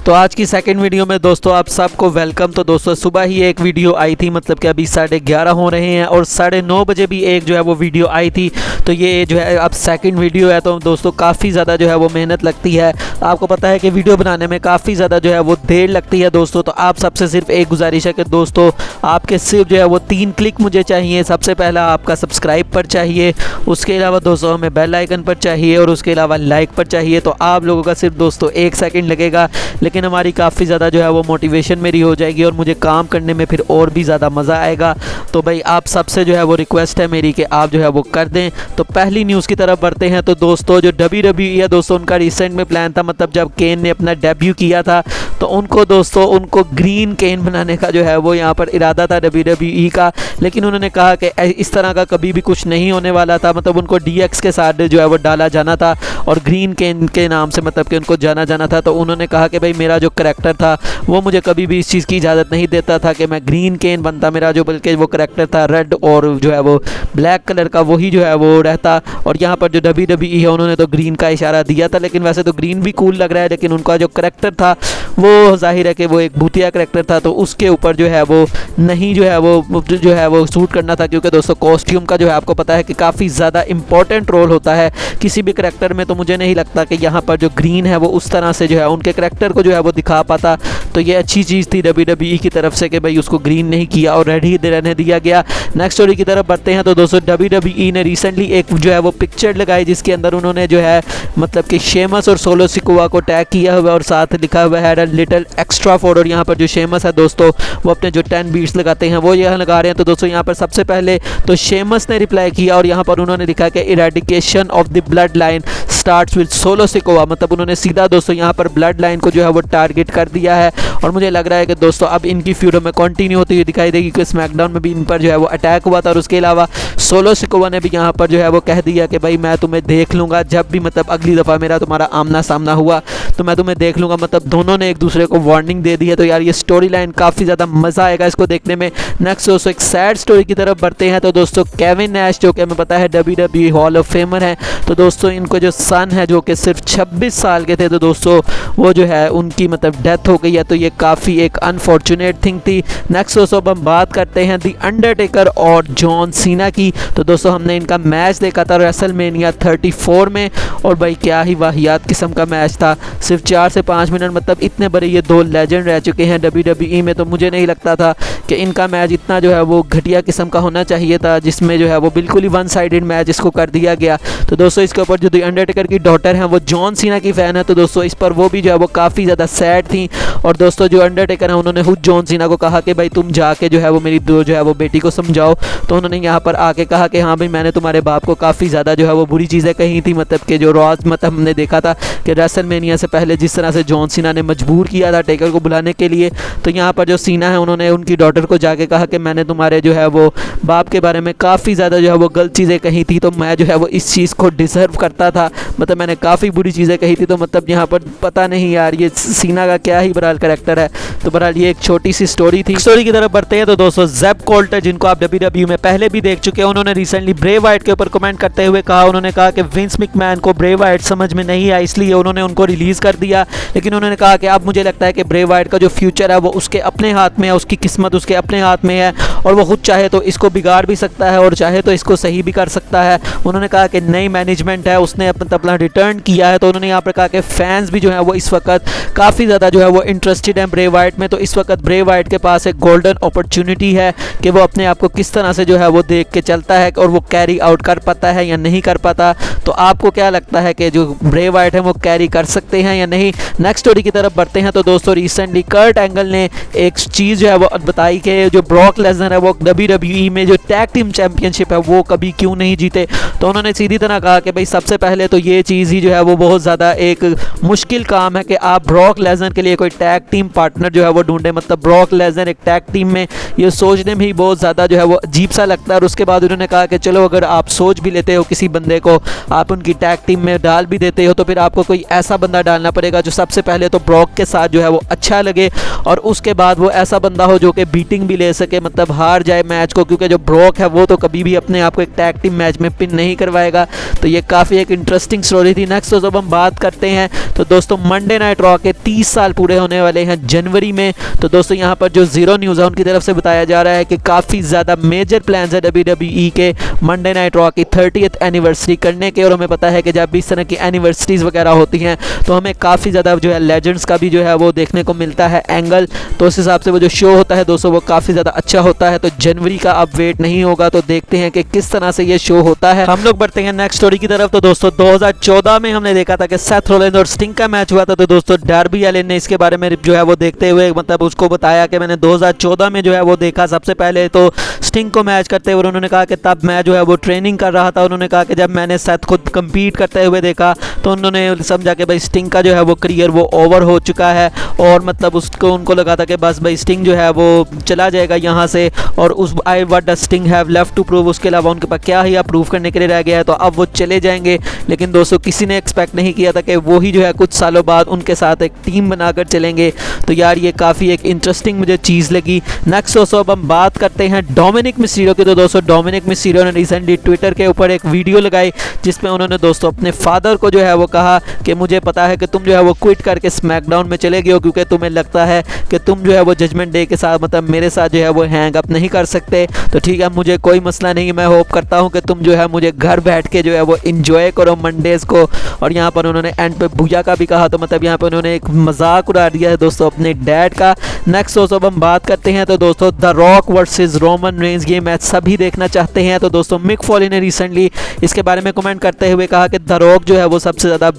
तो आज की सेकंड वीडियो में दोस्तों आप सबको वेलकम। तो दोस्तों सुबह ही एक वीडियो आई थी, मतलब कि अभी 11:30 हो रहे हैं और 9:30 बजे भी एक जो है वो वीडियो आई थी। तो ये जो है अब सेकंड वीडियो है। तो दोस्तों काफ़ी ज़्यादा जो है वो मेहनत लगती है। आपको पता है कि वीडियो बनाने में काफ़ी ज़्यादा जो है वो देर लगती है दोस्तों। तो आप सबसे सिर्फ एक गुजारिश है कि दोस्तों आपके सिर्फ जो है वो 3 क्लिक मुझे चाहिए। सबसे पहला आपका सब्सक्राइब पर चाहिए, उसके अलावा दोस्तों हमें बेल आइकन पर चाहिए और उसके अलावा लाइक पर चाहिए। तो आप लोगों का सिर्फ दोस्तों 1 सेकंड लगेगा, लेकिन हमारी काफ़ी ज़्यादा जो है वो मोटिवेशन मेरी हो जाएगी और मुझे काम करने में फिर और भी ज़्यादा मज़ा आएगा। तो भाई आप सबसे जो है वो रिक्वेस्ट है मेरी कि आप जो है वो कर दें। तो पहली न्यूज़ की तरफ बढ़ते हैं। तो दोस्तों जो WWE है दोस्तों, उनका रिसेंट में प्लान था, मतलब जब केन ने अपना डेब्यू किया था तो उनको ग्रीन केन बनाने का जो है वो यहाँ पर इरादा था WWE का। लेकिन उन्होंने कहा कि इस तरह का कभी भी कुछ नहीं होने वाला था, मतलब उनको DX के साथ जो है वो डाला जाना था और ग्रीन केन के नाम से मतलब कि उनको जाना जाना था। तो उन्होंने कहा कि भाई मेरा जो करैक्टर था वो मुझे कभी भी इस चीज़ की इजाज़त नहीं देता था कि मैं ग्रीन केन बनता। मेरा जो बल्कि वो करैक्टर था रेड और जो है वो ब्लैक कलर का, वही जो है वो रहता। और यहाँ पर जो WWE है उन्होंने तो ग्रीन का इशारा दिया था, लेकिन वैसे तो ग्रीन भी कूल लग रहा है, लेकिन उनका जो करैक्टर था वो जाहिर है कि वो एक भूतिया करैक्टर था, तो उसके ऊपर जो है वो नहीं जो है वो सूट करना था। क्योंकि दोस्तों कॉस्ट्यूम का जो है आपको पता है कि काफ़ी ज़्यादा इंपॉर्टेंट रोल होता है किसी भी करैक्टर में। तो मुझे नहीं लगता कि यहाँ पर जो ग्रीन है वो उस तरह से जो है उनके करैक्टर को जो है वो दिखा पाता। तो ये अच्छी चीज़ थी WWE की तरफ से कि भाई उसको ग्रीन नहीं किया और रेड ही रहने दिया गया। नेक्स्ट स्टोरी की तरफ बढ़ते हैं। तो दोस्तों WWE ने रिसेंटली एक जो है वो पिक्चर लगाई जिसके अंदर उन्होंने जो है मतलब कि शेमस और सोलो सिकोआ को टैग किया हुआ और साथ लिखा हुआ है लिटिल एक्स्ट्रा फॉर। और यहाँ पर जो शेमस है दोस्तों वो अपने जो 10 बीट्स लगाते हैं वो यहाँ लगा रहे हैं। तो दोस्तों यहाँ पर सबसे पहले तो शेमस ने रिप्लाई किया और यहाँ पर उन्होंने लिखा कि eradication of the blood line starts with solo Sikoa. मतलब उन्होंने सीधा दोस्तों यहाँ पर ब्लड लाइन को जो है वो टारगेट कर दिया है। और मुझे लग रहा है कि दोस्तों अब इनकी फ्यूडो में कंटिन्यू होती हुई दिखाई देगी कि स्मैकडाउन में भी इन पर जो है वो अटैक हुआ था। और उसके अलावा सोलो सिकोआ ने भी यहाँ पर जो है वो कह दिया कि भाई मैं तुम्हें देख लूँगा, जब भी मतलब अगली दफ़ा मेरा तुम्हारा आमना सामना हुआ तो मैं तुम्हें देख लूँगा। मतलब दोनों ने एक दूसरे को वार्निंग दे दी है। तो यार ये स्टोरी लाइन काफ़ी ज़्यादा मज़ा आएगा इसको देखने में। नेक्स्ट दोस्तों एक सैड स्टोरी की तरफ बढ़ते हैं। तो दोस्तों केविन नैश जो कि हमें पता है WWE हॉल ऑफ फेमर है, तो दोस्तों इनको जो सन है जो कि सिर्फ 26 साल के थे, तो दोस्तों वो जो है उनकी मतलब डेथ हो गई है। तो ये काफ़ी एक अनफॉर्चुनेट थिंग थी। नेक्स्ट दोस्तों अब हम बात करते हैं दी अंडरटेकर और जॉन सीना की। तो दोस्तों हमने इनका मैच देखा था रेसलमेनिया 34 में और भाई क्या ही वाहियात किस्म का मैच था। सिर्फ 4 से 5 मिनट, मतलब इतने बड़े ये दो लेजेंड रह चुके हैं WWE में। तो मुझे नहीं लगता था कि इनका मैच इतना जो है वो घटिया किस्म का होना चाहिए था, जिसमें जो है वो बिल्कुल ही वन साइडेड मैच इसको कर दिया गया। तो दोस्तों इसके ऊपर जो दी अंडरटेकर की डॉटर है वो जॉन सीना की फ़ैन है, तो दोस्तों इस पर वो भी जो है वो काफ़ी ज़्यादा सैड थी। और दोस्तों जो अंडरटेकर है उन्होंने खुद जॉन सीना को कहा कि भाई तुम जाके जो है वो मेरी जो है वो बेटी को समझाओ। तो उन्होंने यहाँ पर आके कहा कि हाँ भाई मैंने तुम्हारे बाप को काफ़ी ज़्यादा जो है वो बुरी चीज़ें कही थी। मतलब कि जो रॉज मतलब हमने देखा था कि रेसलमेनिया से पहले जिस तरह से जॉन सीना ने मजबूर किया था टेकर को बुलाने के लिए, तो यहाँ पर जो सीना है उन्होंने उनकी डॉटर को जाके कहा कि मैंने तुम्हारे जो है वो बाप के बारे में काफ़ी ज़्यादा जो है वो गलत चीज़ें कही थी, तो मैं जो है वो इस चीज़ को डिज़र्व करता था, मतलब मैंने काफ़ी बुरी चीज़ें कही थी। तो मतलब यहाँ पर पता नहीं यार ये सीना का क्या ही बहरहाल करैक्टर है। तो बहरहाल ये एक छोटी सी स्टोरी थी। स्टोरी की तरफ बढ़ते हैं। तो दोस्तों ज़ेब कोल्टर जिनको आप WWE में पहले भी देख चुके हैं, उन्होंने रिसेंटली ब्रे वाइट के ऊपर कमेंट करते हुए कहा, उन्होंने कहा कि विंस मैकमैन को ब्रे वाइट समझ में नहीं आया इसलिए उन्होंने उनको रिलीज़ कर दिया। लेकिन उन्होंने कहा कि अब मुझे लगता है कि ब्रे वाइट का जो फ्यूचर है वो उसके अपने हाथ में है, उसकी किस्मत उसके अपने हाथ में है और वो खुद चाहे तो इसको बिगाड़ भी सकता है और चाहे तो इसको सही भी कर सकता है। उन्होंने कहा कि नई मैनेजमेंट है उसने अपना रिटर्न किया है। तो उन्होंने यहाँ पर कहा कि फैंस भी जो है वो इस वक्त काफ़ी ज़्यादा जो है वो इंटरेस्टेड हैं ब्रे वाइट में। तो इस वक्त ब्रे वाइट के पास एक गोल्डन अपॉर्चुनिटी है कि वो अपने आप को किस तरह से जो है वो देख के चलता है और वो कैरी आउट कर पाता है या नहीं कर पाता। तो आपको क्या लगता है कि जो ब्रे वाइट है वो कैरी कर सकते हैं या नहीं? नेक्स्ट स्टोरी की तरफ बढ़ते हैं। तो दोस्तों रिसेंटली कर्ट एंगल ने एक चीज़ जो है वो बताई कि जो ब्रॉक लेसनर है वो WWE में जो टैग टीम चैंपियनशिप है वो कभी क्यों नहीं जीते। तो उन्होंने सीधी तरह कहा कि भाई सबसे पहले तो ये चीज़ ही जो है वो बहुत ज़्यादा एक मुश्किल काम है कि आप ब्रॉक लेसनर के लिए कोई टैग टीम पार्टनर जो है वो ढूंढें। मतलब ब्रॉक लेसनर एक टैग टीम में, ये सोचने में ही बहुत ज़्यादा जो है वो अजीब सा लगता है। और उसके बाद उन्होंने कहा कि चलो अगर आप सोच भी लेते हो किसी बंदे को, आप उनकी टैग टीम में डाल भी देते हो, तो फिर आपको कोई ऐसा बंदा डालना पड़ेगा जो सबसे पहले तो ब्रॉक के साथ जो है वो अच्छा लगे और उसके बाद वो ऐसा बंदा हो जो कि बीटिंग भी ले सके, मतलब हार जाए मैच को। क्योंकि जो ब्रॉक है वो तो कभी भी अपने आप को एक टैग टीम मैच में पिन नहीं नहीं करवाएगा। तो ये काफ़ी एक इंटरेस्टिंग स्टोरी थी। नेक्स्ट जब हम बात करते हैं तो दोस्तों मंडे नाइट रॉ के 30 साल पूरे होने वाले हैं जनवरी में। तो दोस्तों यहाँ पर जो जीरो न्यूज़ है उनकी तरफ से बताया जा रहा है कि काफ़ी ज़्यादा मेजर प्लान्स है WWE के मंडे नाइट रॉ की 30th एनिवर्सरी करने के। और हमें पता है कि जब भी इस तरह की एनिवर्सरीज वगैरह होती हैं तो हमें काफ़ी ज़्यादा जो है लेजेंड्स का भी जो है वो देखने को मिलता है एंगल। तो उस हिसाब से वो जो शो होता है दोस्तों वो काफ़ी ज़्यादा अच्छा होता है। तो जनवरी का अब वेट नहीं होगा, तो देखते हैं कि किस तरह से ये शो होता है। हम लोग बढ़ते हैं नेक्स्ट स्टोरी की तरफ। तो दोस्तों 2014 में हमने देखा था कि सेथ रोलिंस और स्टिंग का मैच हुआ था। तो दोस्तों डार्बी एलिन ने इसके बारे में जो है वो देखते हुए मतलब उसको बताया कि मैंने 2014 में जो है वो देखा सबसे पहले तो स्टिंग को मैच करते हुए। उन्होंने कहा कि तब मैं जो है वो ट्रेनिंग कर रहा था। उन्होंने कहा कि जब मैंने सेथ को कम्पीट करते हुए देखा तो उन्होंने समझा कि भाई स्टिंग का जो है वो करियर वो ओवर हो चुका है और मतलब उसको उनको लगा था कि बस भाई स्टिंग जो है वो चला जाएगा यहाँ से और उस I what does Sting have left to prove, उसके अलावा उनके पास क्या ही आप प्रूव करने के लिए रह गया है, तो अब वो चले जाएंगे। लेकिन दोस्तों किसी ने एक्सपेक्ट नहीं किया था कि वो ही जो है कुछ सालों बाद उनके साथ एक टीम बनाकर चलेंगे। तो यार ये काफ़ी एक इंटरेस्टिंग मुझे चीज़ लगी। नेक्स्ट दोस्तों अब हम बात करते हैं डोमिनिक मिस्टीरियो की। तो दोस्तों डोमिनिक मिस्टीरियो ने रिसेंटली ट्विटर के ऊपर एक वीडियो लगाई जिसमें उन्होंने दोस्तों अपने फादर को जो है वो कहा कि मुझे पता है कि तुम जो है वो क्विट करके स्मैकडाउन में चले गए हो क्योंकि तुम्हें लगता है कि तुम जो है वो जजमेंट डे के साथ मतलब मेरे साथ जो है वो हैंग अप नहीं कर सकते। तो ठीक है, मुझे कोई मसला नहीं, मैं होप करता हूँ कि तुम जो है मुझे घर बैठ के जो है वो इंजॉय करो मंडेज़ को। और यहाँ पर उन्होंने एंड पे भूया का भी कहा। तो मतलब यहाँ पर उन्होंने एक मजाक उड़ा दिया है दोस्तों अपने डैड का। नेक्स्ट दोस्तों हम बात करते हैं तो दोस्तों the rock versus Roman Reigns, ये मैच सभी देखना चाहते हैं। तो दोस्तों मिक फॉली ने रिसेंटली इसके बारे में कमेंट करते हुए कहा कि द रॉक जो है वो सबसे ज़्यादा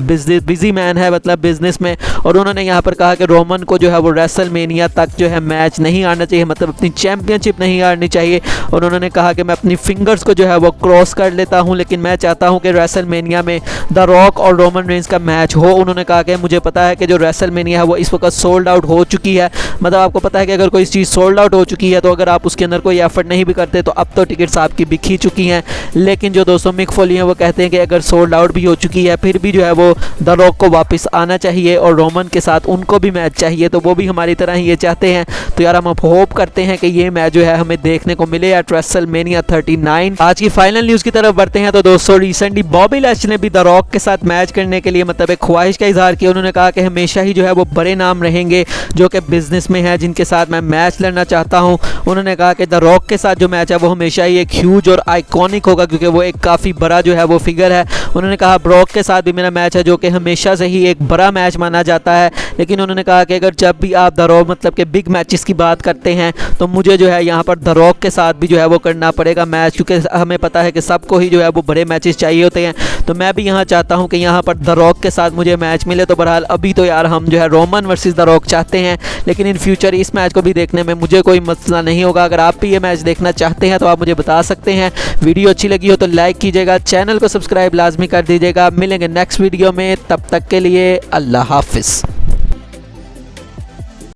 बिजी मैन है मतलब बिजनेस में। और उन्होंने यहाँ पर कहा कि रोमन को जो है वो रेसलमेनिया तक जो है मैच नहीं आना चाहिए, मतलब अपनी चैंपियनशिप नहीं हारनी चाहिए। और उन्होंने कहा कि मैं अपनी फिंगर्स को जो है वो क्रॉस कर लेता हूँ लेकिन मैं चाहता हूँ कि रेसलमेनिया में द रॉक और रोमन रेंज का मैच हो। उन्होंने कहा कि मुझे पता है कि जो रेसलमेनिया है वो इस वक्त सोल्ड आउट हो चुकी है। मतलब आपको पता है कि अगर कोई चीज़ सोल्ड आउट हो चुकी है तो अगर आप उसके अंदर कोई एफर्ट नहीं भी करते तो अब तो टिकट्स आपकी बिक ही चुकी हैं। लेकिन जो दोस्तों मिक फॉली हैं वो कहते हैं कि अगर सोल्ड आउट भी हो चुकी है फिर भी जो है वो द रॉक को वापस आना चाहिए और रोमन के साथ उनको भी मैच चाहिए। तो वो भी हमारी तरह ही ये चाहते हैं। तो यार हम होप करते हैं कि ये मैच जो है हमें देखने को मिले एट रेसलमेनिया 39। आज की फाइनल न्यूज़ की तरफ बढ़ते हैं। तो दोस्तों रिसेंटली बॉबी लैशली ने भी द रॉक के साथ मैच करने के लिए मतलब एक ख्वाहिश का इजहार किया। उन्होंने कहा कि हमेशा ही जो है वो बड़े नाम रहेंगे जो कि बिजनेस में है जिनके साथ मैं मैच लड़ना चाहता हूँ। उन्होंने कहा कि द रॉक के साथ जो मैच है वो हमेशा ही एक ह्यूज और आइकॉनिक होगा क्योंकि वो एक काफ़ी बड़ा जो है वो फिगर है। उन्होंने कहा ब्रॉक के साथ भी मेरा मैच है जो कि हमेशा से ही एक बड़ा मैच माना जाता है। लेकिन उन्होंने कहा कि अगर जब भी आप द रॉक मतलब के बिग मैचेस की बात करते हैं तो मुझे जो है यहाँ पर द रॉक के साथ भी जो है वो करना पड़ेगा मैच क्योंकि हमें पता है कि सबको ही जो है वो बड़े मैचेस चाहिए होते हैं। तो मैं भी यहाँ चाहता हूँ कि यहाँ पर द रॉक के साथ मुझे मैच मिले। तो बहरहाल अभी तो यार हम जो है रोमन वर्सेस द रॉक चाहते हैं लेकिन इन फ्यूचर इस मैच को भी देखने में मुझे कोई मसला नहीं होगा। अगर आप भी ये मैच देखना चाहते हैं तो आप मुझे बता सकते हैं। वीडियो अच्छी लगी हो तो लाइक कीजिएगा, चैनल को सब्सक्राइब लाजमी कर दीजिएगा। मिलेंगे नेक्स्ट वीडियो में, तब तक के लिए अल्लाह हाफिज़।